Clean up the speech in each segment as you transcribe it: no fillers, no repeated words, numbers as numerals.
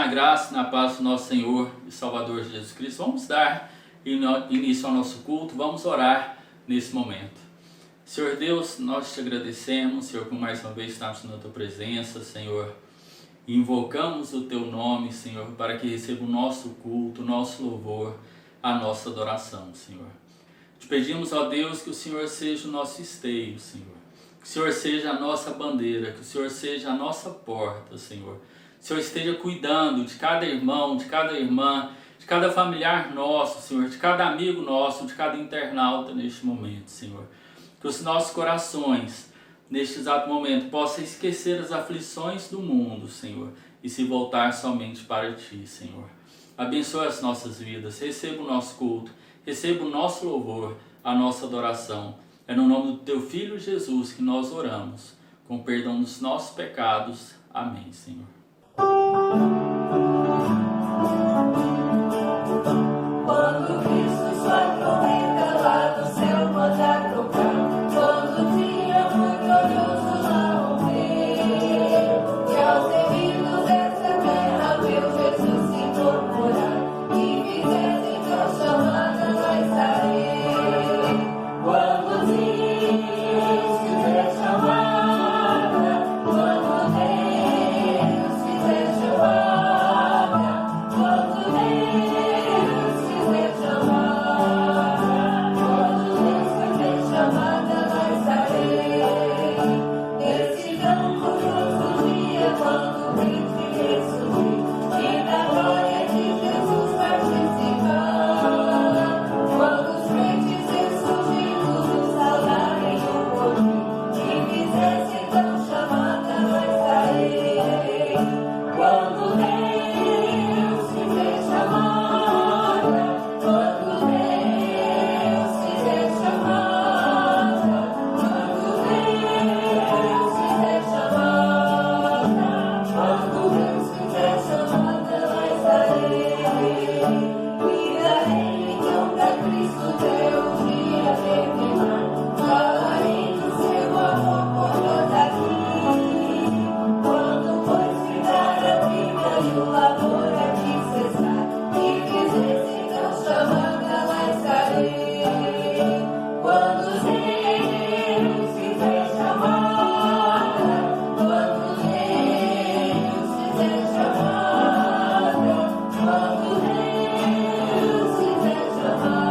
na graça e na paz do nosso Senhor e Salvador Jesus Cristo. Vamos dar início ao nosso culto, vamos orar nesse momento. Senhor Deus, nós te agradecemos, Senhor, por mais uma vez estarmos na tua presença, Senhor. Invocamos o teu nome, Senhor, para que receba o nosso culto, o nosso louvor, a nossa adoração, Senhor. Te pedimos, ó Deus, que o Senhor seja o nosso esteio, Senhor. Que o Senhor seja a nossa bandeira, que o Senhor seja a nossa porta, Senhor. Que o Senhor esteja cuidando de cada irmão, de cada irmã, de cada familiar nosso, Senhor, de cada amigo nosso, de cada internauta neste momento, Senhor. Que os nossos corações, neste exato momento, possam esquecer as aflições do mundo, Senhor, e se voltar somente para Ti, Senhor. Abençoa as nossas vidas, receba o nosso culto, receba o nosso louvor, a nossa adoração. É no nome do Teu Filho Jesus que nós oramos, com perdão dos nossos pecados. Amém, Senhor. Quando Cristo sua trombeta lá do céu manda tocar, quando o dia muito glorioso lá romper, e aos remidos dessa terra meu Jesus se incorporar, e fizer então chamada lá estarei. Quando Deus fizer chamada, quando Deus fizer chamada, quando Deus fizer chamada, quando Deus fizer chamada, lá estarei. Nesse tão glorioso dia, quando o príncipe ressurgir, e da glória de Jesus participar, quando os crentes ressurgidos nos saudarem o corpo, e fizesse então chamada, lá estarei. Quando Deus fizer chamada, quando Deus fizer chamada, quando Deus fizer chamada, quando Deus fizer chamada, lá estarei. Virarei então pra Cristo teu dia terminar, falarei do seu amor por toda aqui. Quando pois ficar a vida e o labor aqui cessar, e fizesse então chamada, lá estarei. Quando Deus fizer chamada, quando Deus fizer chamada, quando Deus fizer chamada,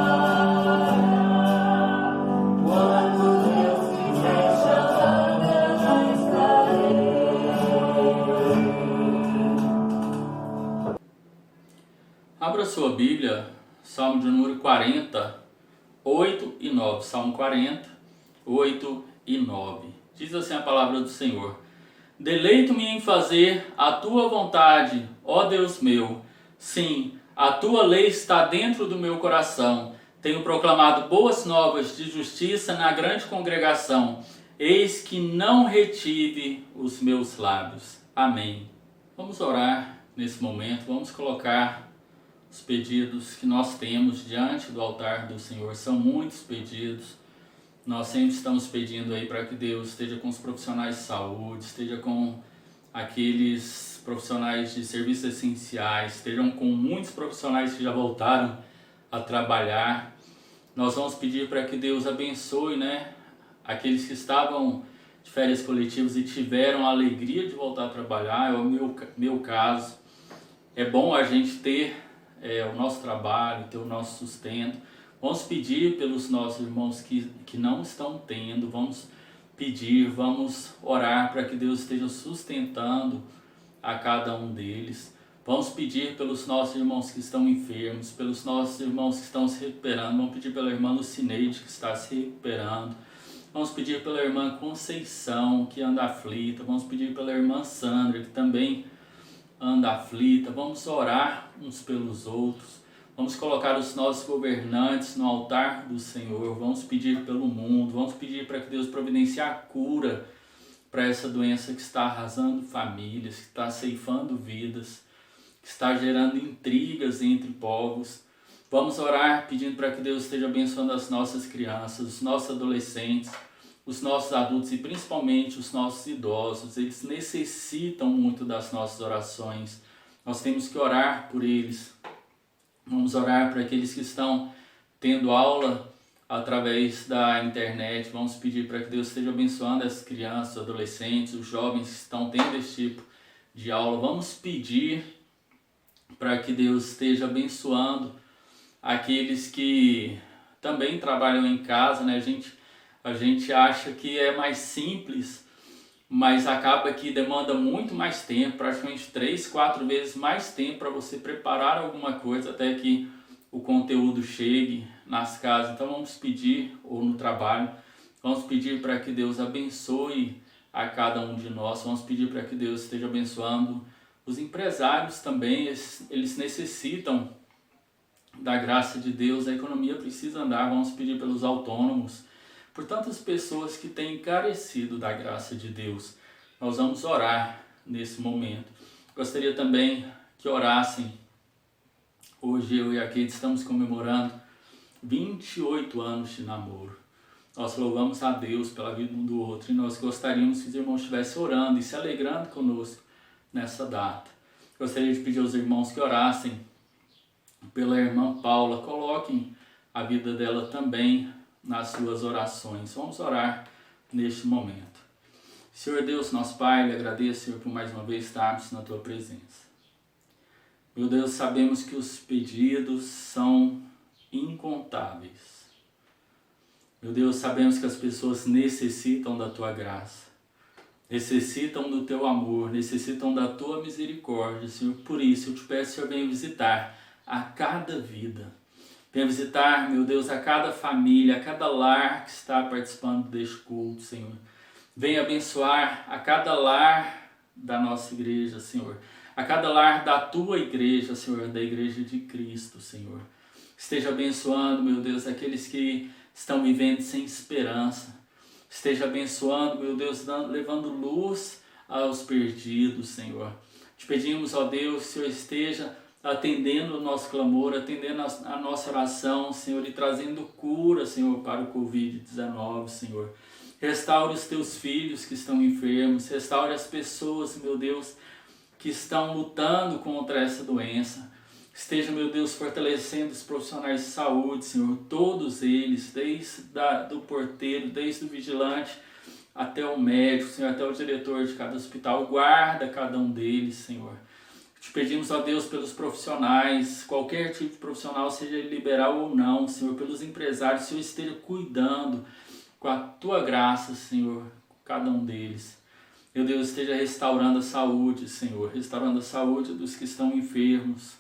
quando Deus fizer chamada, lá estarei. Abra sua Bíblia, Salmo de número 40, 8 e 9. Salmo 40, 8 e 9. Diz assim a palavra do Senhor: Deleito-me em fazer a Tua vontade, ó Deus meu. Sim, a Tua lei está dentro do meu coração. Tenho proclamado boas novas de justiça na grande congregação. Eis que não retive os meus lábios. Amém. Vamos orar nesse momento, vamos colocar os pedidos que nós temos diante do altar do Senhor. São muitos pedidos. Nós sempre estamos pedindo aí para que Deus esteja com os profissionais de saúde, esteja com aqueles profissionais de serviços essenciais, estejam com muitos profissionais que já voltaram a trabalhar. Nós vamos pedir para que Deus abençoe, aqueles que estavam de férias coletivas e tiveram a alegria de voltar a trabalhar. É o meu caso. É bom a gente ter o nosso trabalho, ter o nosso sustento. Vamos pedir pelos nossos irmãos que não estão tendo, vamos pedir, vamos orar para que Deus esteja sustentando a cada um deles. Vamos pedir pelos nossos irmãos que estão enfermos, pelos nossos irmãos que estão se recuperando. Vamos pedir pela irmã Lucineide, que está se recuperando. Vamos pedir pela irmã Conceição, que anda aflita. Vamos pedir pela irmã Sandra, que também anda aflita. Vamos orar uns pelos outros. Vamos colocar os nossos governantes no altar do Senhor. Vamos pedir pelo mundo. Vamos pedir para que Deus providencie a cura para essa doença que está arrasando famílias, que está ceifando vidas, que está gerando intrigas entre povos. Vamos orar pedindo para que Deus esteja abençoando as nossas crianças, os nossos adolescentes, os nossos adultos e principalmente os nossos idosos. Eles necessitam muito das nossas orações. Nós temos que orar por eles. Vamos orar para aqueles que estão tendo aula através da internet. Vamos pedir para que Deus esteja abençoando as crianças, os adolescentes, os jovens que estão tendo esse tipo de aula. Vamos pedir para que Deus esteja abençoando aqueles que também trabalham em casa, né? A gente acha que é mais simples, mas acaba que demanda muito mais tempo, praticamente 3, 4 vezes mais tempo para você preparar alguma coisa até que o conteúdo chegue nas casas. Então vamos pedir, ou no trabalho, vamos pedir para que Deus abençoe a cada um de nós, vamos pedir para que Deus esteja abençoando os empresários também. Eles necessitam da graça de Deus, a economia precisa andar. Vamos pedir pelos autônomos, por tantas pessoas que têm carecido da graça de Deus. Nós vamos orar nesse momento. Gostaria também que orassem. Hoje eu e a Kate estamos comemorando 28 anos de namoro. Nós louvamos a Deus pela vida um do outro e nós gostaríamos que os irmãos estivessem orando e se alegrando conosco nessa data. Gostaria de pedir aos irmãos que orassem pela irmã Paula. Coloquem a vida dela também nas suas orações. Vamos orar neste momento. Senhor Deus, nosso Pai, lhe agradeço, Senhor, por mais uma vez estarmos na Tua presença. Meu Deus, sabemos que os pedidos são incontáveis. Meu Deus, sabemos que as pessoas necessitam da Tua graça, necessitam do Teu amor, necessitam da Tua misericórdia, Senhor. Por isso eu te peço, Senhor, venha visitar a cada vida. Venha visitar, meu Deus, a cada família, a cada lar que está participando deste culto, Senhor. Venha abençoar a cada lar da nossa igreja, Senhor. A cada lar da Tua igreja, Senhor, da igreja de Cristo, Senhor. Esteja abençoando, meu Deus, aqueles que estão vivendo sem esperança. Esteja abençoando, meu Deus, levando luz aos perdidos, Senhor. Te pedimos, ó Deus, que o Senhor esteja atendendo o nosso clamor, atendendo a nossa oração, Senhor, e trazendo cura, Senhor, para o Covid-19, Senhor. Restaure os Teus filhos que estão enfermos, restaure as pessoas, meu Deus, que estão lutando contra essa doença. Esteja, meu Deus, fortalecendo os profissionais de saúde, Senhor, todos eles, desde do porteiro, desde o vigilante até o médico, Senhor, até o diretor de cada hospital. Guarda cada um deles, Senhor. Te pedimos, ó Deus, pelos profissionais, qualquer tipo de profissional, seja ele liberal ou não, Senhor, pelos empresários, Senhor, esteja cuidando com a Tua graça, Senhor, cada um deles. Meu Deus, esteja restaurando a saúde, Senhor, restaurando a saúde dos que estão enfermos.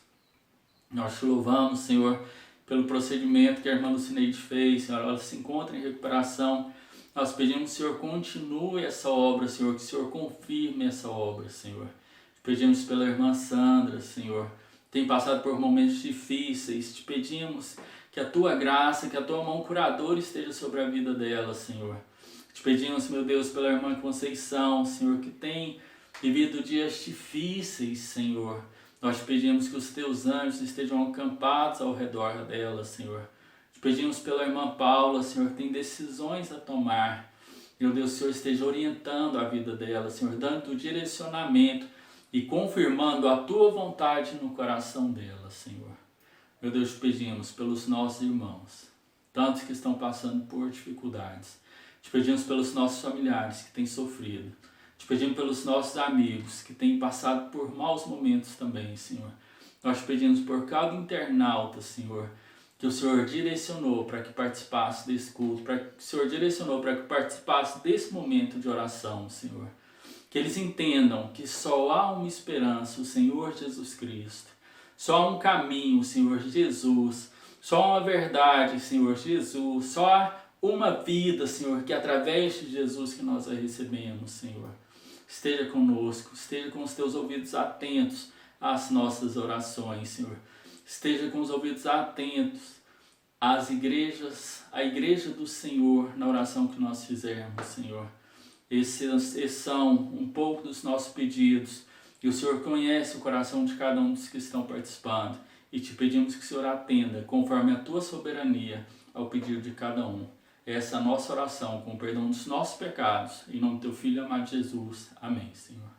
Nós te louvamos, Senhor, pelo procedimento que a irmã Lucineide fez, Senhor, ela se encontra em recuperação. Nós pedimos, Senhor, continue essa obra, Senhor, que o Senhor confirme essa obra, Senhor. Pedimos pela irmã Sandra, Senhor, tem passado por momentos difíceis. Te pedimos que a Tua graça, que a Tua mão curadora esteja sobre a vida dela, Senhor. Te pedimos, meu Deus, pela irmã Conceição, Senhor, que tem vivido dias difíceis, Senhor. Nós te pedimos que os Teus anjos estejam acampados ao redor dela, Senhor. Te pedimos pela irmã Paula, Senhor, que tem decisões a tomar. Meu Deus, o Senhor esteja orientando a vida dela, Senhor, dando o direcionamento e confirmando a Tua vontade no coração dela, Senhor. Meu Deus, te pedimos pelos nossos irmãos, tantos que estão passando por dificuldades. Te pedimos pelos nossos familiares que têm sofrido. Te pedimos pelos nossos amigos que têm passado por maus momentos também, Senhor. Nós te pedimos por cada internauta, Senhor, que o Senhor direcionou para que participasse desse culto, que o Senhor direcionou para que participasse desse momento de oração, Senhor. Que eles entendam que só há uma esperança, o Senhor Jesus Cristo. Só há um caminho, o Senhor Jesus. Só há uma verdade, Senhor Jesus. Só há uma vida, Senhor, que é através de Jesus que nós a recebemos, Senhor. Esteja conosco, esteja com os Teus ouvidos atentos às nossas orações, Senhor. Esteja com os ouvidos atentos às igrejas, à igreja do Senhor, na oração que nós fizermos, Senhor. Esses são um pouco dos nossos pedidos. E o Senhor conhece o coração de cada um dos que estão participando. E te pedimos que o Senhor atenda, conforme a Tua soberania, ao pedido de cada um. Essa é a nossa oração, com o perdão dos nossos pecados. Em nome do Teu Filho amado Jesus. Amém, Senhor.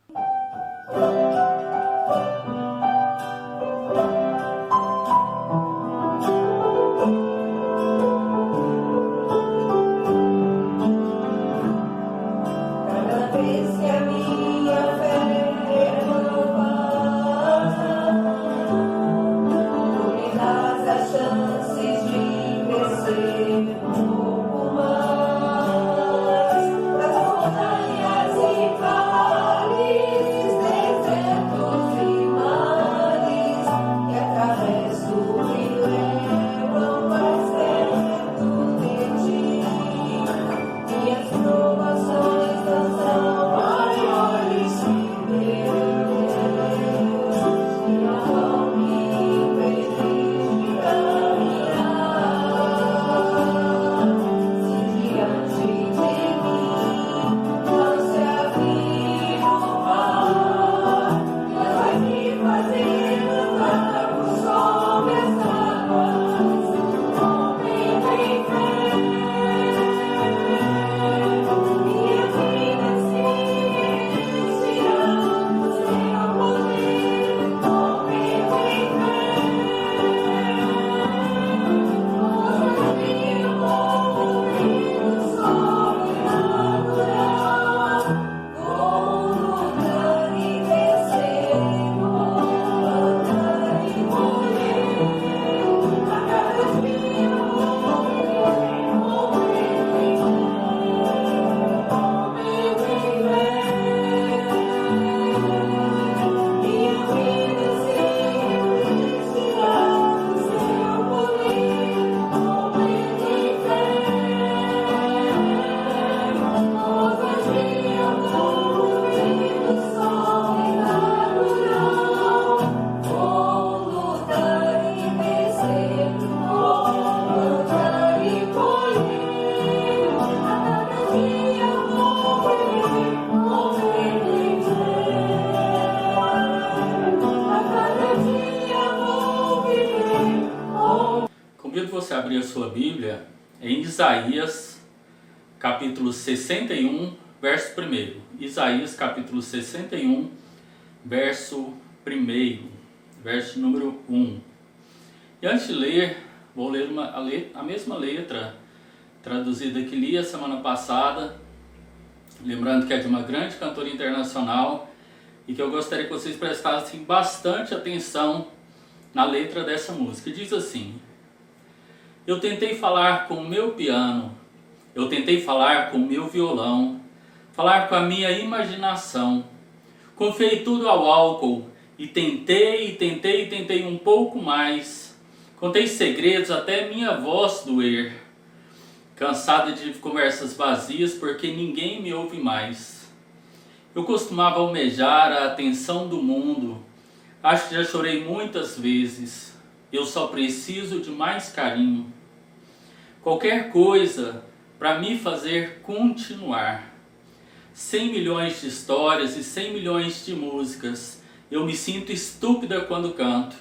abrir a sua Bíblia em Isaías, capítulo 61, verso 1. Isaías, capítulo 61, verso 1, verso número 1. E antes de ler, vou ler a mesma letra traduzida que li a semana passada, lembrando que é de uma grande cantora internacional e que eu gostaria que vocês prestassem bastante atenção na letra dessa música. Diz assim: eu tentei falar com o meu piano, eu tentei falar com o meu violão, falar com a minha imaginação, confiei tudo ao álcool e tentei um pouco mais, contei segredos até minha voz doer, cansada de conversas vazias porque ninguém me ouve mais. Eu costumava almejar a atenção do mundo, acho que já chorei muitas vezes, eu só preciso de mais carinho. Qualquer coisa para me fazer continuar. 100 milhões de histórias e 100 milhões de músicas, eu me sinto estúpida quando canto.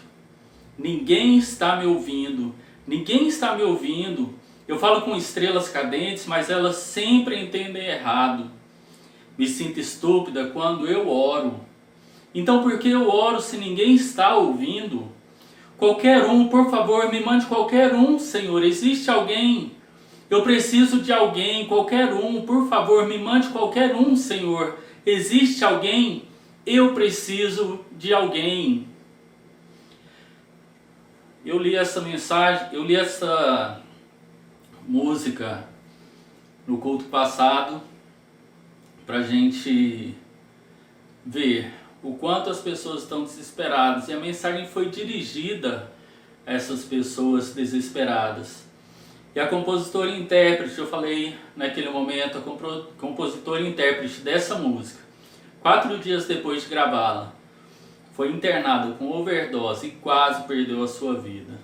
Ninguém está me ouvindo, eu falo com estrelas cadentes, mas elas sempre entendem errado. Me sinto estúpida quando eu oro. Então por que eu oro se ninguém está ouvindo? Qualquer um, por favor, me mande qualquer um, Senhor. Existe alguém? Eu preciso de alguém, qualquer um, por favor, me mande qualquer um, Senhor. Existe alguém? Eu preciso de alguém. Eu li essa música no culto passado para a gente ver o quanto as pessoas estão desesperadas, e a mensagem foi dirigida a essas pessoas desesperadas. E a compositora e intérprete, eu falei naquele momento, a compositora e intérprete dessa música, 4 dias depois de gravá-la, foi internada com overdose e quase perdeu a sua vida.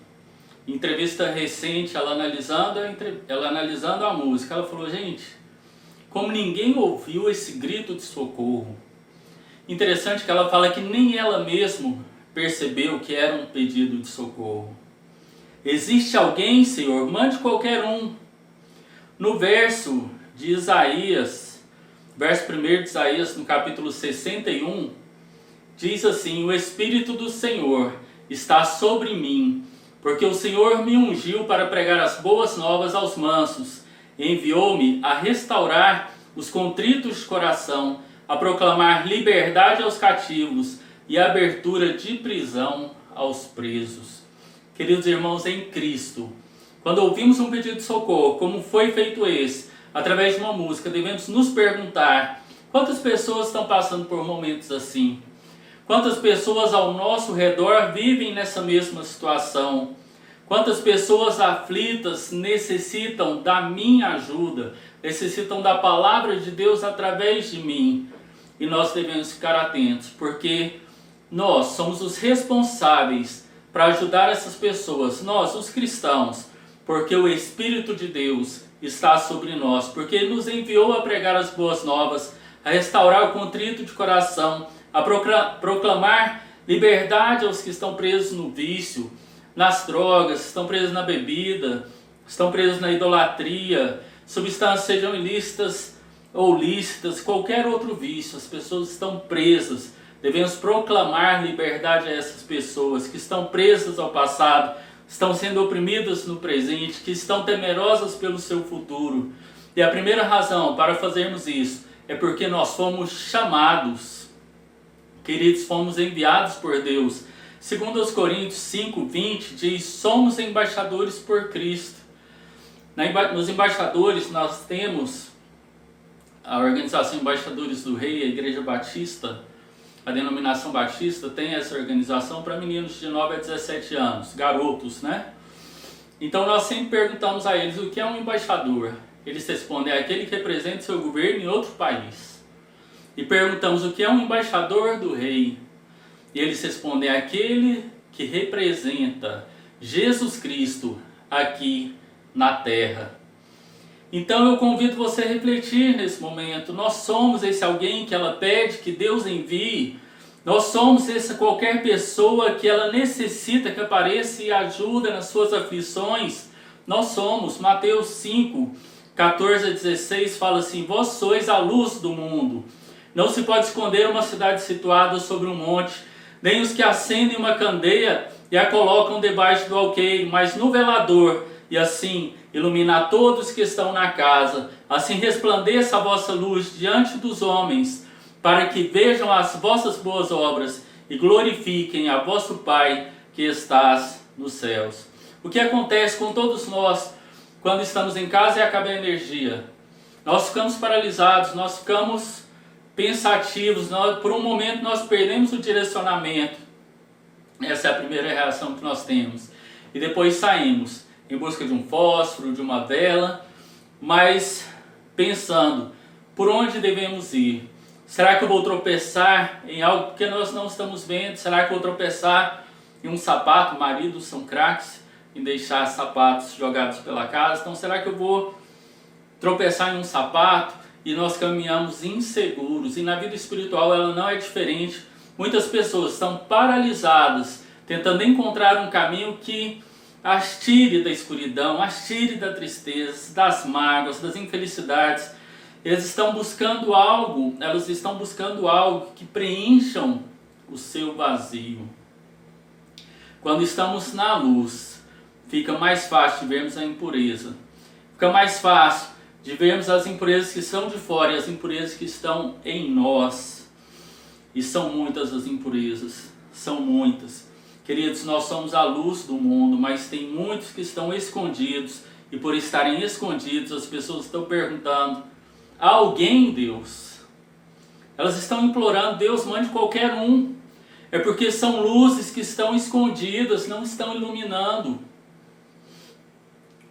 Em entrevista recente, ela analisando a música, ela falou: gente, como ninguém ouviu esse grito de socorro. Interessante que ela fala que nem ela mesma percebeu que era um pedido de socorro. Existe alguém, Senhor? Mande qualquer um. No verso de Isaías, verso 1 de Isaías, no capítulo 61, diz assim: o Espírito do Senhor está sobre mim, porque o Senhor me ungiu para pregar as boas novas aos mansos, enviou-me a restaurar os contritos de coração, a proclamar liberdade aos cativos e abertura de prisão aos presos. Queridos irmãos em Cristo, quando ouvimos um pedido de socorro, como foi feito esse, através de uma música, devemos nos perguntar: quantas pessoas estão passando por momentos assim? Quantas pessoas ao nosso redor vivem nessa mesma situação? Quantas pessoas aflitas necessitam da minha ajuda, necessitam da palavra de Deus através de mim? E nós devemos ficar atentos, porque nós somos os responsáveis para ajudar essas pessoas, nós, os cristãos, porque o Espírito de Deus está sobre nós, porque Ele nos enviou a pregar as boas novas, a restaurar o contrito de coração, a proclamar liberdade aos que estão presos no vício, nas drogas, estão presos na bebida, estão presos na idolatria, substâncias sejam ilícitas ou lícitas, qualquer outro vício. As pessoas estão presas. Devemos proclamar liberdade a essas pessoas que estão presas ao passado, estão sendo oprimidas no presente, que estão temerosas pelo seu futuro. E a primeira razão para fazermos isso é porque nós fomos chamados. Queridos, fomos enviados por Deus. Segundo aos Coríntios 5:20 diz: somos embaixadores por Cristo. Nos embaixadores nós temos a organização Embaixadores do Rei, a Igreja Batista, a denominação Batista tem essa organização para meninos de 9 a 17 anos, garotos, né? Então nós sempre perguntamos a eles o que é um embaixador. Eles respondem: é aquele que representa seu governo em outro país. E perguntamos o que é um embaixador do Rei. E eles respondem: é aquele que representa Jesus Cristo aqui na terra. Então eu convido você a refletir nesse momento. Nós somos esse alguém que ela pede que Deus envie. Nós somos essa qualquer pessoa que ela necessita que apareça e ajuda nas suas aflições. nós somos. Mateus 5, 14 a 16 fala assim: vós sois a luz do mundo. Não se pode esconder uma cidade situada sobre um monte, nem os que acendem uma candeia e a colocam debaixo do alqueire, mas no velador, e assim iluminar todos que estão na casa. Assim resplandeça a vossa luz diante dos homens, para que vejam as vossas boas obras e glorifiquem a vosso Pai que estás nos céus. O que acontece com todos nós quando estamos em casa e acaba a energia? Nós ficamos paralisados, nós ficamos pensativos, por um momento nós perdemos o direcionamento. Essa é a primeira reação que nós temos. E depois saímos em busca de um fósforo, de uma vela, mas pensando, por onde devemos ir? Será que eu vou tropeçar em algo que nós não estamos vendo? Será que eu vou tropeçar em um sapato? Maridos são craques em deixar sapatos jogados pela casa. Então será que eu vou tropeçar em um sapato? E nós caminhamos inseguros. E na vida espiritual ela não é diferente. Muitas pessoas estão paralisadas, tentando encontrar um caminho que as tire da escuridão, as tire da tristeza, das mágoas, das infelicidades. Elas estão buscando algo que preencham o seu vazio. Quando estamos na luz, fica mais fácil de vermos a impureza. Fica mais fácil de vermos as impurezas que são de fora e as impurezas que estão em nós. E são muitas as impurezas, são muitas. Queridos, nós somos a luz do mundo, mas tem muitos que estão escondidos. E por estarem escondidos, as pessoas estão perguntando: há alguém, Deus? Elas estão implorando: Deus, mande qualquer um. É porque são luzes que estão escondidas, não estão iluminando.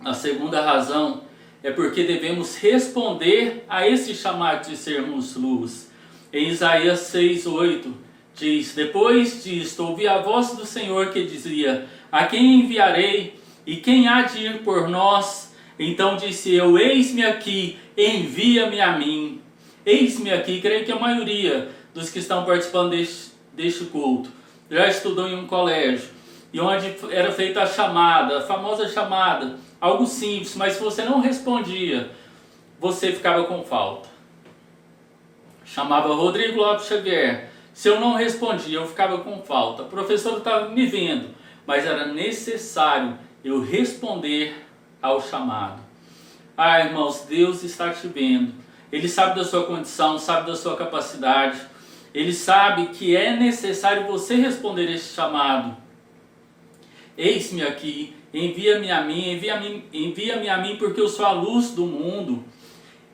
A segunda razão é porque devemos responder a esse chamado de sermos luz. Em Isaías 6:8 diz: depois disto ouvi a voz do Senhor que dizia: a quem enviarei e quem há de ir por nós? Então disse eu: eis-me aqui, envia-me a mim. Eis-me aqui. Creio que a maioria dos que estão participando deste culto já estudou em um colégio, e onde era feita a chamada, a famosa chamada, algo simples, mas se você não respondia, você ficava com falta. Chamava Rodrigo Lopes Xavier. Se eu não respondia, eu ficava com falta. O professor estava me vendo, mas era necessário eu responder ao chamado. Ah, irmãos, Deus está te vendo. Ele sabe da sua condição, sabe da sua capacidade. Ele sabe que é necessário você responder esse chamado. Eis-me aqui, envia-me a mim, envia-me a mim porque eu sou a luz do mundo.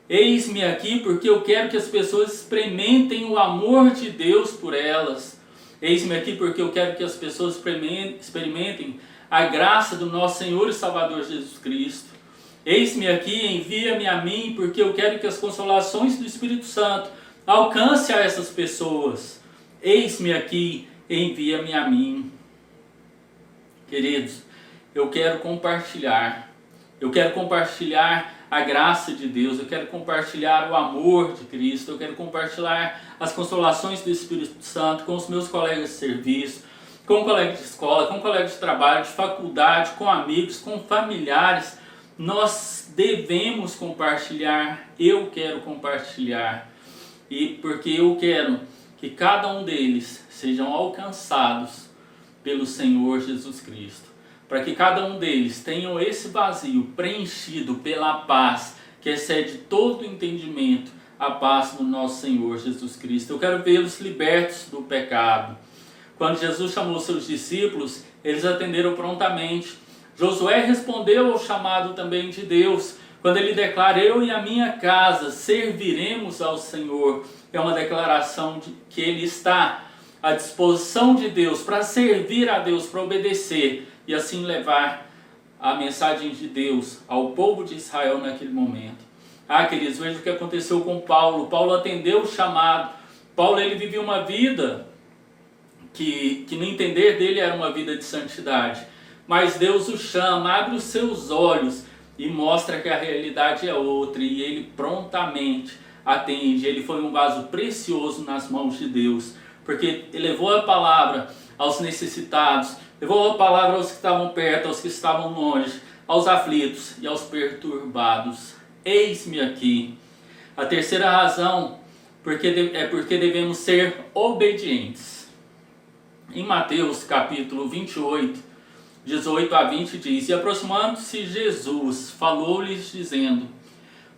Eis-me aqui porque eu quero que as pessoas experimentem o amor de Deus por elas. Eis-me aqui porque eu quero que as pessoas experimentem a graça do nosso Senhor e Salvador Jesus Cristo. Eis-me aqui, envia-me a mim porque eu quero que as consolações do Espírito Santo alcancem a essas pessoas. Eis-me aqui, envia-me a mim. Queridos, eu quero compartilhar a graça de Deus, eu quero compartilhar o amor de Cristo, eu quero compartilhar as consolações do Espírito Santo com os meus colegas de serviço, com colegas de escola, com colegas de trabalho, de faculdade, com amigos, com familiares. Nós devemos compartilhar, eu quero compartilhar, e porque eu quero que cada um deles sejam alcançados pelo Senhor Jesus Cristo. Para que cada um deles tenha esse vazio preenchido pela paz que excede todo o entendimento, a paz do nosso Senhor Jesus Cristo. Eu quero vê-los libertos do pecado. Quando Jesus chamou seus discípulos, eles atenderam prontamente. Josué respondeu ao chamado também de Deus, quando ele declara: eu e a minha casa serviremos ao Senhor. É uma declaração de que ele está à disposição de Deus para servir a Deus, para obedecer e assim levar a mensagem de Deus ao povo de Israel naquele momento. Ah, queridos, veja o que aconteceu com Paulo. Paulo atendeu o chamado. Paulo, ele vivia uma vida que no entender dele era uma vida de santidade. Mas Deus o chama, abre os seus olhos e mostra que a realidade é outra. E ele prontamente atende. Ele foi um vaso precioso nas mãos de Deus, porque ele levou a palavra aos necessitados, levou a palavra aos que estavam perto, aos que estavam longe, aos aflitos e aos perturbados. Eis-me aqui. A terceira razão é porque devemos ser obedientes. Em Mateus capítulo 28, 18 a 20 diz: E aproximando-se Jesus, falou-lhes dizendo: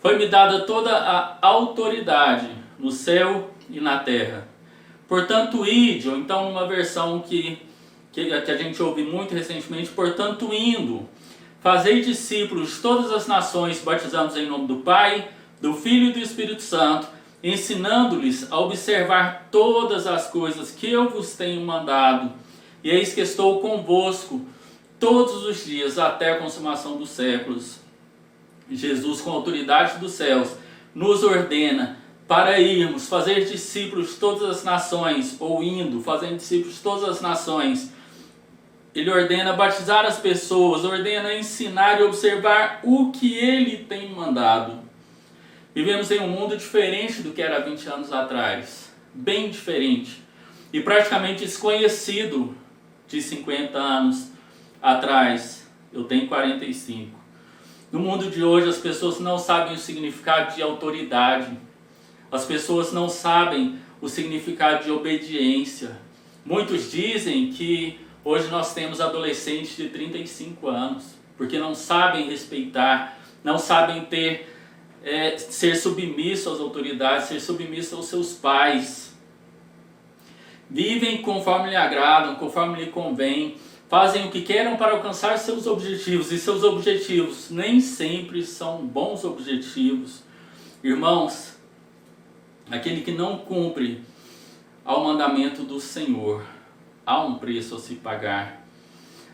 Foi-me dada toda a autoridade no céu e na terra. Portanto, ide, ou então numa versão que a gente ouve muito recentemente, portanto, indo, fazei discípulos de todas as nações, batizando-os em nome do Pai, do Filho e do Espírito Santo, ensinando-lhes a observar todas as coisas que eu vos tenho mandado. E eis que estou convosco todos os dias até a consumação dos séculos. Jesus, com a autoridade dos céus, nos ordena para irmos fazer discípulos de todas as nações, ou indo, fazendo discípulos de todas as nações. Ele ordena batizar as pessoas, ordena ensinar e observar o que ele tem mandado. Vivemos em um mundo diferente do que era 20 anos atrás, bem diferente, e praticamente desconhecido de 50 anos atrás. Eu tenho 45. No mundo de hoje, as pessoas não sabem o significado de autoridade. As pessoas não sabem o significado de obediência. Muitos dizem que hoje nós temos adolescentes de 35 anos, porque não sabem respeitar, não sabem ser submisso às autoridades, ser submisso aos seus pais. Vivem conforme lhe agradam, conforme lhe convém, fazem o que queiram para alcançar seus objetivos, e seus objetivos nem sempre são bons objetivos. Irmãos, aquele que não cumpre ao mandamento do Senhor, há um preço a se pagar.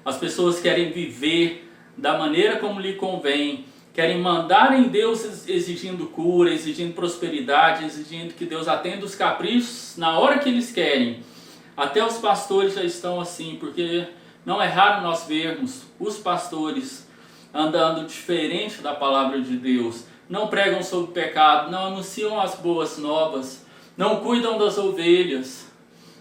As pessoas querem viver da maneira como lhe convém, querem mandar em Deus exigindo cura, exigindo prosperidade, exigindo que Deus atenda os caprichos na hora que eles querem. Até os pastores já estão assim, porque não é raro nós vermos os pastores andando diferente da palavra de Deus. Não pregam sobre pecado, não anunciam as boas novas, não cuidam das ovelhas.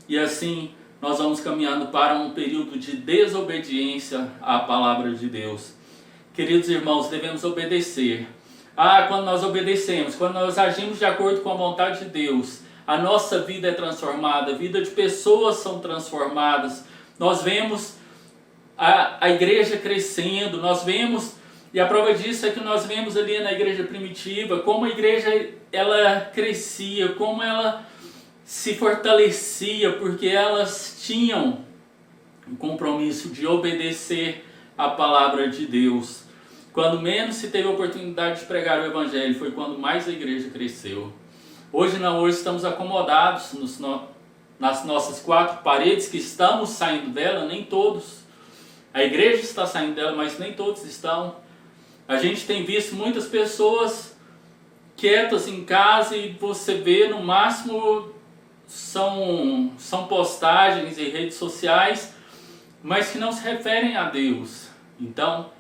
E assim nós vamos caminhando para um período de desobediência à palavra de Deus. Queridos irmãos, devemos obedecer. Quando nós obedecemos, quando nós agimos de acordo com a vontade de Deus, a nossa vida é transformada, a vida de pessoas são transformadas. Nós vemos a igreja crescendo, nós vemos, e a prova disso é que nós vemos ali na igreja primitiva, como a igreja ela crescia, como ela se fortalecia, porque elas tinham o compromisso de obedecer a palavra de Deus. Quando menos se teve a oportunidade de pregar o evangelho, foi quando mais a igreja cresceu. Hoje não, hoje estamos acomodados nas nossas quatro paredes, que estamos saindo dela, nem todos. A igreja está saindo dela, mas nem todos estão. A gente tem visto muitas pessoas quietas em casa, e você vê, no máximo, são postagens em redes sociais, mas que não se referem a Deus. Então,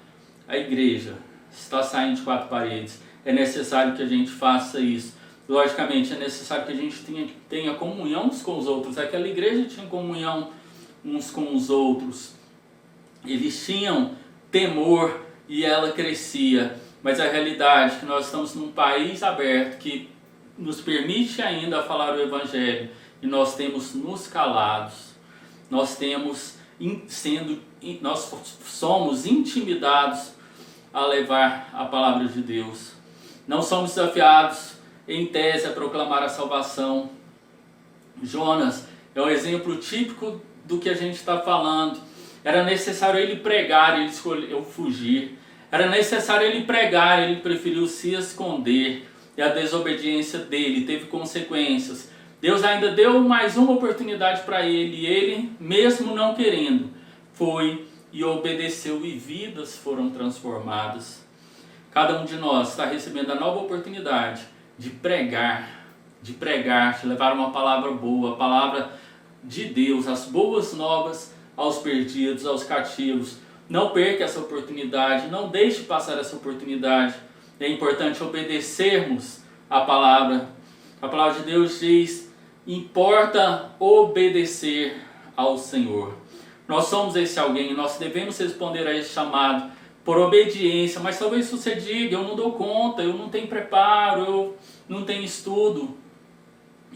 a igreja está saindo de quatro paredes. É necessário que a gente faça isso. Logicamente, é necessário que a gente tenha comunhão uns com os outros. Aquela igreja tinha comunhão uns com os outros. Eles tinham temor e ela crescia. Mas a realidade é que nós estamos num país aberto que nos permite ainda falar o evangelho, e nós temos nos calados. Nós somos intimidados a levar a palavra de Deus. Não somos desafiados em tese a proclamar a salvação. Jonas é um exemplo típico do que a gente está falando. Era necessário ele pregar, ele escolheu fugir. Era necessário ele pregar, ele preferiu se esconder. E a desobediência dele teve consequências. Deus ainda deu mais uma oportunidade para ele, e ele, mesmo não querendo, foi e obedeceu, e vidas foram transformadas. Cada um de nós está recebendo a nova oportunidade de pregar, de levar uma palavra boa, a palavra de Deus, as boas novas aos perdidos, aos cativos. Não perca essa oportunidade, não deixe passar essa oportunidade. É importante obedecermos a palavra. A palavra de Deus diz: importa obedecer ao Senhor. Nós somos esse alguém, nós devemos responder a esse chamado por obediência, mas talvez você diga, eu não dou conta, eu não tenho preparo, eu não tenho estudo,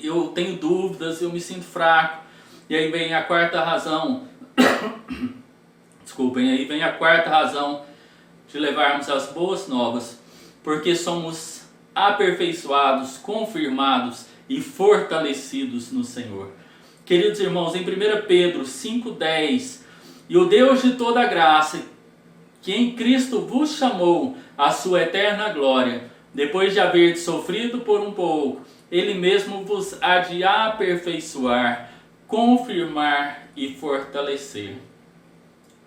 eu tenho dúvidas, eu me sinto fraco. E aí vem a quarta razão, desculpem, aí vem a quarta razão de levarmos as boas novas, porque somos aperfeiçoados, confirmados e fortalecidos no Senhor. Queridos irmãos, em 1 Pedro 5,10, e o Deus de toda graça, que em Cristo vos chamou à sua eterna glória, depois de haver sofrido por um pouco, Ele mesmo vos há de aperfeiçoar, confirmar e fortalecer.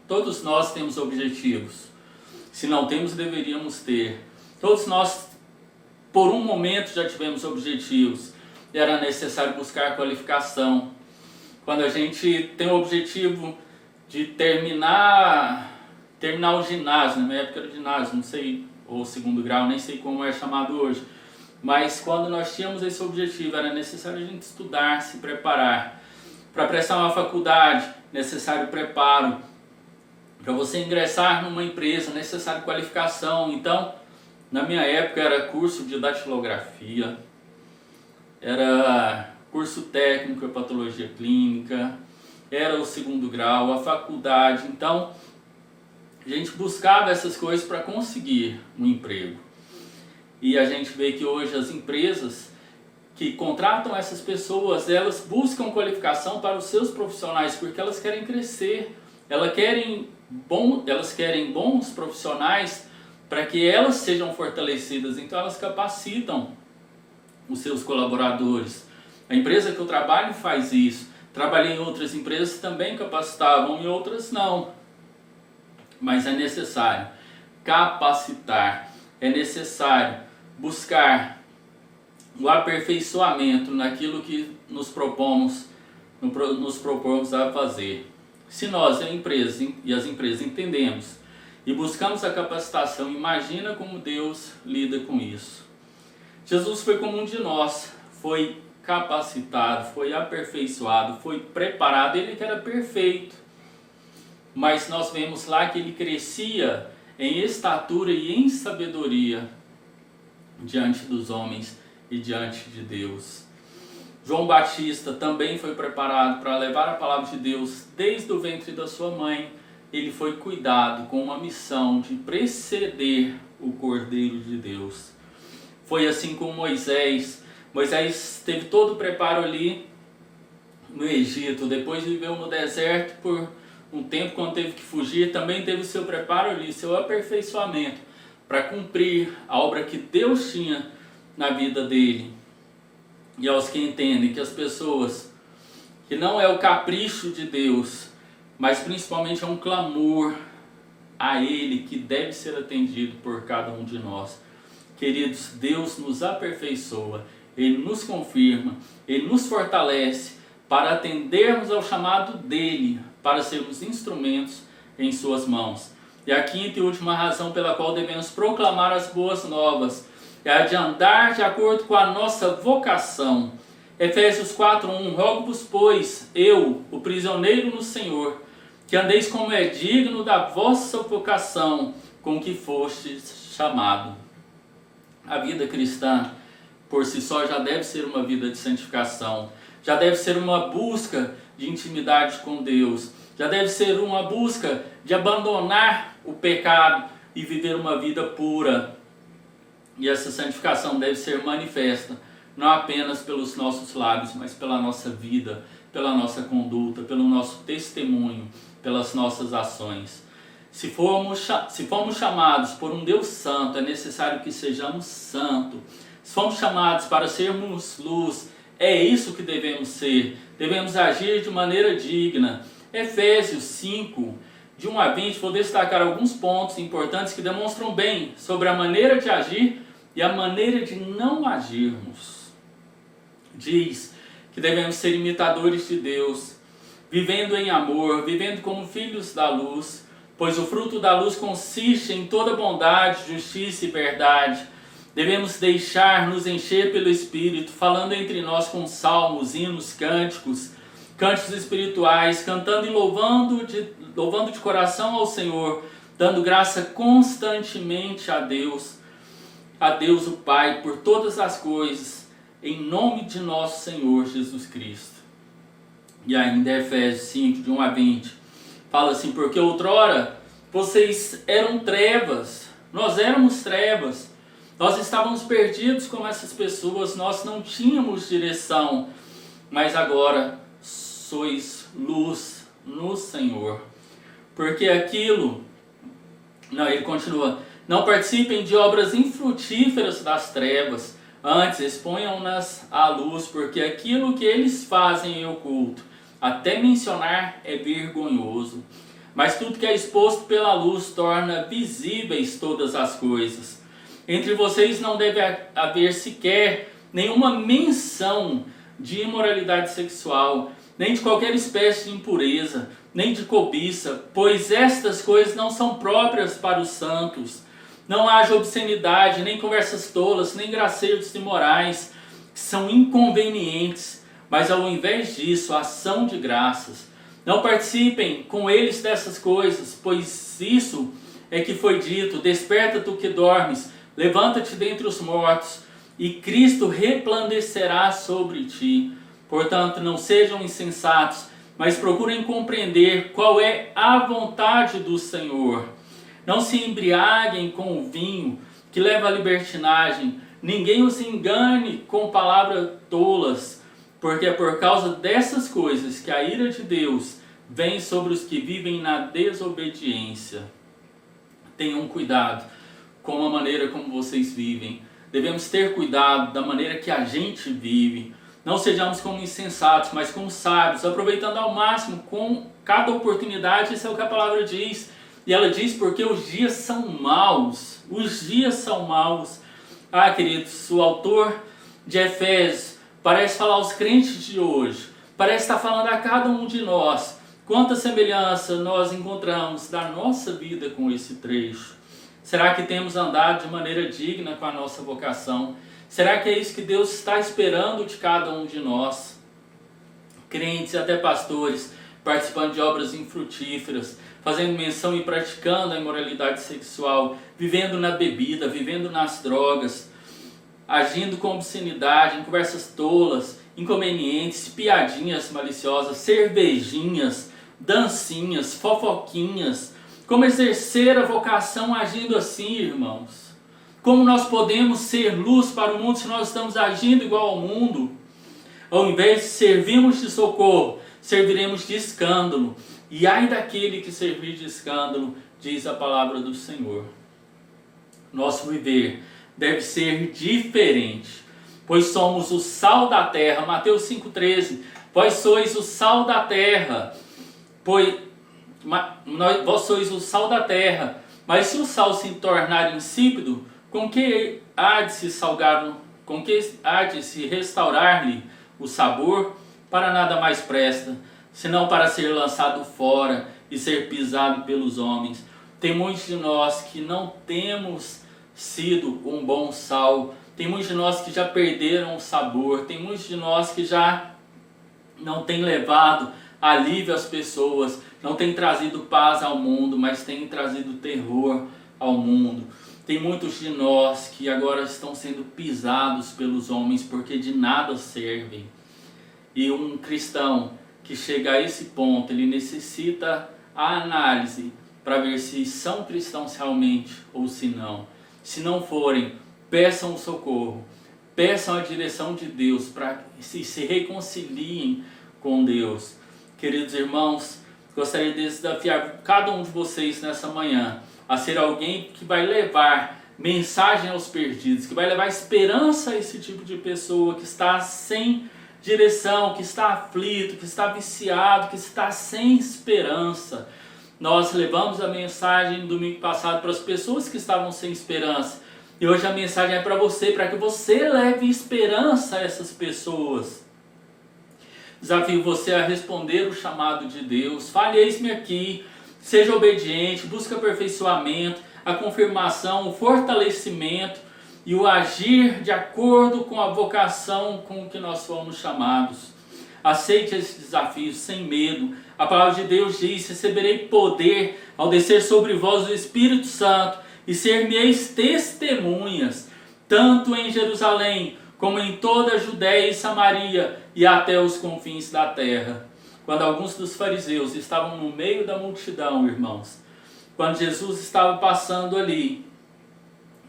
Todos nós temos objetivos. Se não temos, deveríamos ter. Todos nós, por um momento, já tivemos objetivos. Era necessário buscar qualificação. Quando a gente tem o objetivo de terminar o ginásio, na minha época era ginásio, não sei, ou segundo grau, nem sei como é chamado hoje. Mas quando nós tínhamos esse objetivo, era necessário a gente estudar, se preparar. Para prestar uma faculdade, necessário preparo. Para você ingressar numa empresa, necessário qualificação. Então, na minha época era curso de datilografia, era curso técnico em patologia clínica, era o segundo grau, a faculdade. Então, a gente buscava essas coisas para conseguir um emprego. E a gente vê que hoje as empresas que contratam essas pessoas, elas buscam qualificação para os seus profissionais, porque elas querem crescer, elas querem bons profissionais para que elas sejam fortalecidas. Então elas capacitam os seus colaboradores. A empresa que eu trabalho faz isso. Trabalhei em outras empresas que também capacitavam e outras não. Mas é necessário capacitar, é necessário buscar o aperfeiçoamento naquilo que nos propomos a fazer. Se nós, a empresa e as empresas, entendemos e buscamos a capacitação, imagina como Deus lida com isso. Jesus foi como um de nós, foi capacitado, foi aperfeiçoado, foi preparado, ele que era perfeito. Mas nós vemos lá que ele crescia em estatura e em sabedoria diante dos homens e diante de Deus. João Batista também foi preparado para levar a palavra de Deus desde o ventre da sua mãe. Ele foi cuidado com uma missão de preceder o Cordeiro de Deus. Foi assim com Moisés. Moisés teve todo o preparo ali no Egito, depois viveu no deserto por um tempo, quando teve que fugir, também teve o seu preparo ali, seu aperfeiçoamento para cumprir a obra que Deus tinha na vida dele. E aos que entendem que as pessoas, que não é o capricho de Deus, mas principalmente é um clamor a Ele que deve ser atendido por cada um de nós. Queridos, Deus nos aperfeiçoa, Ele nos confirma, Ele nos fortalece para atendermos ao chamado dEle, para sermos instrumentos em Suas mãos. E a quinta e última razão pela qual devemos proclamar as boas novas é a de andar de acordo com a nossa vocação. Efésios 4:1, rogo-vos, pois, eu, o prisioneiro no Senhor, que andeis como é digno da vossa vocação, com que fostes chamado. A vida cristã, por si só, já deve ser uma vida de santificação, já deve ser uma busca de intimidade com Deus, já deve ser uma busca de abandonar o pecado e viver uma vida pura. E essa santificação deve ser manifesta, não apenas pelos nossos lábios, mas pela nossa vida, pela nossa conduta, pelo nosso testemunho, pelas nossas ações. Se fomos chamados por um Deus santo, é necessário que sejamos santos. Se fomos chamados para sermos luz, é isso que devemos ser. Devemos agir de maneira digna. Efésios 5, de 1 a 20, vou destacar alguns pontos importantes que demonstram bem sobre a maneira de agir e a maneira de não agirmos. Diz que devemos ser imitadores de Deus, vivendo em amor, vivendo como filhos da luz, pois o fruto da luz consiste em toda bondade, justiça e verdade. Devemos deixar nos encher pelo Espírito, falando entre nós com salmos, hinos, cânticos espirituais, cantando e louvando de coração ao Senhor, dando graça constantemente a Deus o Pai, por todas as coisas, em nome de nosso Senhor Jesus Cristo. E ainda Efésios 5, de 1 a 20, fala assim: porque outrora vocês eram trevas, nós éramos trevas, nós estávamos perdidos como essas pessoas, nós não tínhamos direção, mas agora sois luz no Senhor. Porque ele continua: não participem de obras infrutíferas das trevas, antes exponham-nas à luz, porque aquilo que eles fazem em oculto, até mencionar, é vergonhoso. Mas tudo que é exposto pela luz torna visíveis todas as coisas. Entre vocês não deve haver sequer nenhuma menção de imoralidade sexual, nem de qualquer espécie de impureza, nem de cobiça, pois estas coisas não são próprias para os santos. Não haja obscenidade, nem conversas tolas, nem gracejos imorais, que são inconvenientes, mas ao invés disso, ação de graças. Não participem com eles dessas coisas, pois isso é que foi dito: desperta tu que dormes, levanta-te dentre os mortos, e Cristo resplandecerá sobre ti. Portanto, não sejam insensatos, mas procurem compreender qual é a vontade do Senhor. Não se embriaguem com o vinho, que leva à libertinagem. Ninguém os engane com palavras tolas, porque é por causa dessas coisas que a ira de Deus vem sobre os que vivem na desobediência. Tenham cuidado com a maneira como vocês vivem. Devemos ter cuidado da maneira que a gente vive. Não sejamos como insensatos, mas como sábios, aproveitando ao máximo com cada oportunidade. Isso é o que a palavra diz. E ela diz: porque os dias são maus. Os dias são maus. Ah, queridos, o autor de Efésios parece falar aos crentes de hoje. Parece estar falando a cada um de nós. Quanta semelhança nós encontramos da nossa vida com esse trecho. Será que temos andado de maneira digna com a nossa vocação? Será que é isso que Deus está esperando de cada um de nós? Crentes e até pastores participando de obras infrutíferas, fazendo menção e praticando a imoralidade sexual, vivendo na bebida, vivendo nas drogas, agindo com obscenidade, em conversas tolas, inconvenientes, piadinhas maliciosas, cervejinhas, dancinhas, fofoquinhas. Como exercer a vocação agindo assim, irmãos? Como nós podemos ser luz para o mundo se nós estamos agindo igual ao mundo? Ao invés de servirmos de socorro, serviremos de escândalo. E ai daquele que servir de escândalo, diz a palavra do Senhor. Nosso viver deve ser diferente, pois somos o sal da terra. Mateus 5,13. Vós sois o sal da terra, vós sois o sal da terra. Mas se o sal se tornar insípido, com que há de se salgar, com que há de se restaurar-lhe o sabor? Para nada mais presta, senão para ser lançado fora e ser pisado pelos homens. Tem muitos de nós que não temos sido um bom sal. Tem muitos de nós que já perderam o sabor. Tem muitos de nós que já não têm levado alívio às pessoas, não têm trazido paz ao mundo, mas têm trazido terror ao mundo. Tem muitos de nós que agora estão sendo pisados pelos homens porque de nada servem. E um cristão que chega a esse ponto, ele necessita a análise para ver se são cristãos realmente ou se não. Se não forem, peçam o socorro, peçam a direção de Deus para que se reconciliem com Deus. Queridos irmãos, gostaria de desafiar cada um de vocês nessa manhã a ser alguém que vai levar mensagem aos perdidos, que vai levar esperança a esse tipo de pessoa que está sem direção, que está aflito, que está viciado, que está sem esperança. Nós levamos a mensagem no domingo passado para as pessoas que estavam sem esperança. E hoje a mensagem é para você, para que você leve esperança a essas pessoas. Desafio você a responder o chamado de Deus. Fale: eis-me aqui. Seja obediente, busque aperfeiçoamento, a confirmação, o fortalecimento e o agir de acordo com a vocação com que nós fomos chamados. Aceite esse desafio sem medo. A palavra de Deus diz: receberei poder ao descer sobre vós o Espírito Santo e ser-me-eis testemunhas, tanto em Jerusalém como em toda a Judéia e Samaria e até os confins da terra. Quando alguns dos fariseus estavam no meio da multidão, irmãos, quando Jesus estava passando ali,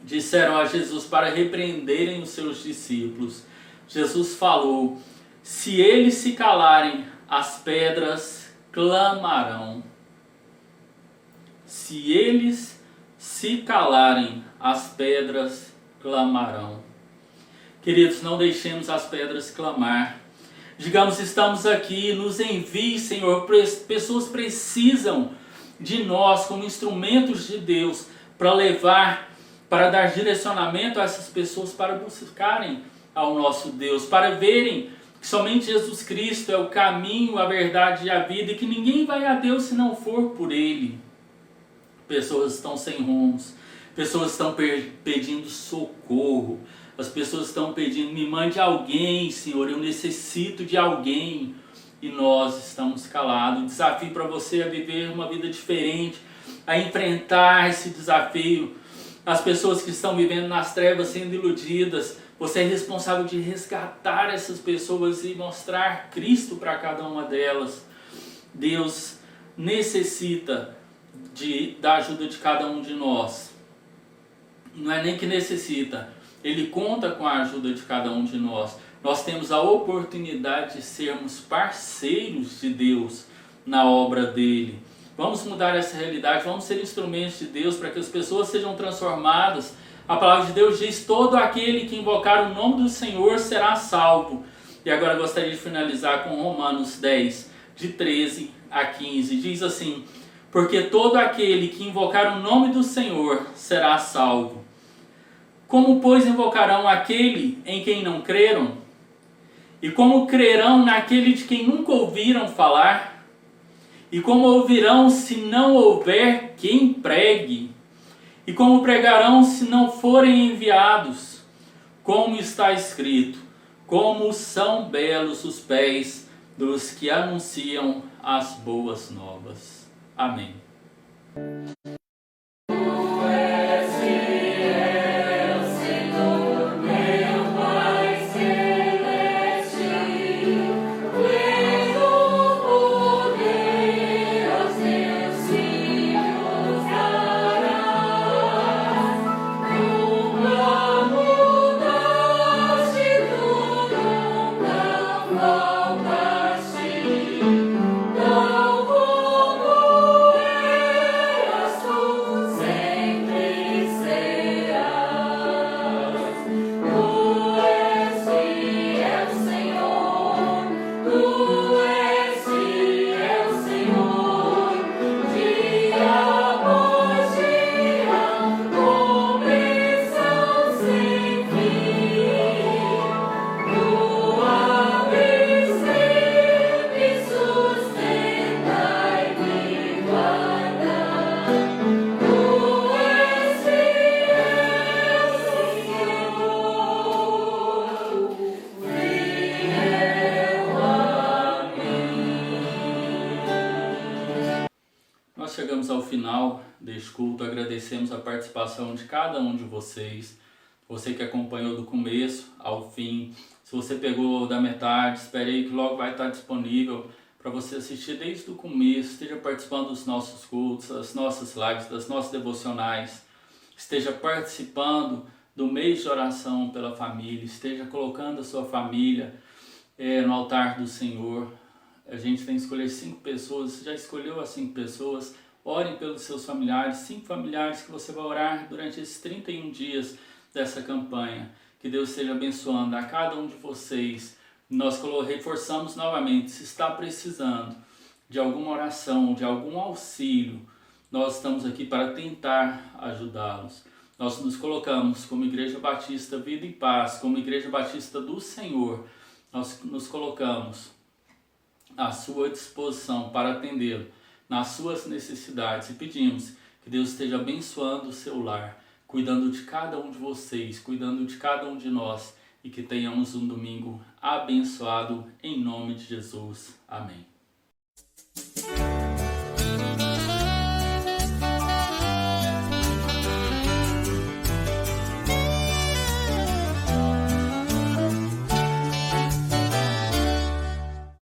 disseram a Jesus para repreenderem os seus discípulos. Jesus falou: se eles se calarem, as pedras clamarão. Se eles se calarem, as pedras clamarão. Queridos, não deixemos as pedras clamar. Digamos, estamos aqui, nos envie, Senhor. Pessoas precisam de nós como instrumentos de Deus para levar, para dar direcionamento a essas pessoas para buscarem ao nosso Deus, para verem que somente Jesus Cristo é o caminho, a verdade e a vida, e que ninguém vai a Deus se não for por Ele. Pessoas estão sem rumos, pessoas estão pedindo socorro, as pessoas estão pedindo: me mande alguém, Senhor, eu necessito de alguém. E nós estamos calados. O desafio para você é viver uma vida diferente, a enfrentar esse desafio. As pessoas que estão vivendo nas trevas, sendo iludidas, você é responsável de resgatar essas pessoas e mostrar Cristo para cada uma delas. Deus necessita da ajuda de cada um de nós. Não é nem que necessita, Ele conta com a ajuda de cada um de nós. Nós temos a oportunidade de sermos parceiros de Deus na obra dele. Vamos mudar essa realidade, vamos ser instrumentos de Deus para que as pessoas sejam transformadas. A palavra de Deus diz: todo aquele que invocar o nome do Senhor será salvo. E agora eu gostaria de finalizar com Romanos 10, de 13 a 15. Diz assim: porque todo aquele que invocar o nome do Senhor será salvo. Como, pois, invocarão aquele em quem não creram? E como crerão naquele de quem nunca ouviram falar? E como ouvirão se não houver quem pregue? E como pregarão se não forem enviados? Como está escrito: como são belos os pés dos que anunciam as boas novas. Amém. Chegamos ao final deste culto, agradecemos a participação de cada um de vocês, você que acompanhou do começo ao fim. Se você pegou da metade, espere aí que logo vai estar disponível para você assistir desde o começo. Esteja participando dos nossos cultos, das nossas lives, das nossas devocionais, esteja participando do mês de oração pela família, esteja colocando a sua família no altar do Senhor. A gente tem que escolher 5 pessoas, você já escolheu as 5 pessoas. Orem pelos seus familiares, 5 familiares que você vai orar durante esses 31 dias dessa campanha. Que Deus esteja abençoando a cada um de vocês. Nós reforçamos novamente, se está precisando de alguma oração, de algum auxílio, nós estamos aqui para tentar ajudá-los. Nós nos colocamos como Igreja Batista Vida e Paz, como Igreja Batista do Senhor, nós nos colocamos à sua disposição para atendê-lo nas suas necessidades e pedimos que Deus esteja abençoando o seu lar, cuidando de cada um de vocês, cuidando de cada um de nós e que tenhamos um domingo abençoado em nome de Jesus. Amém.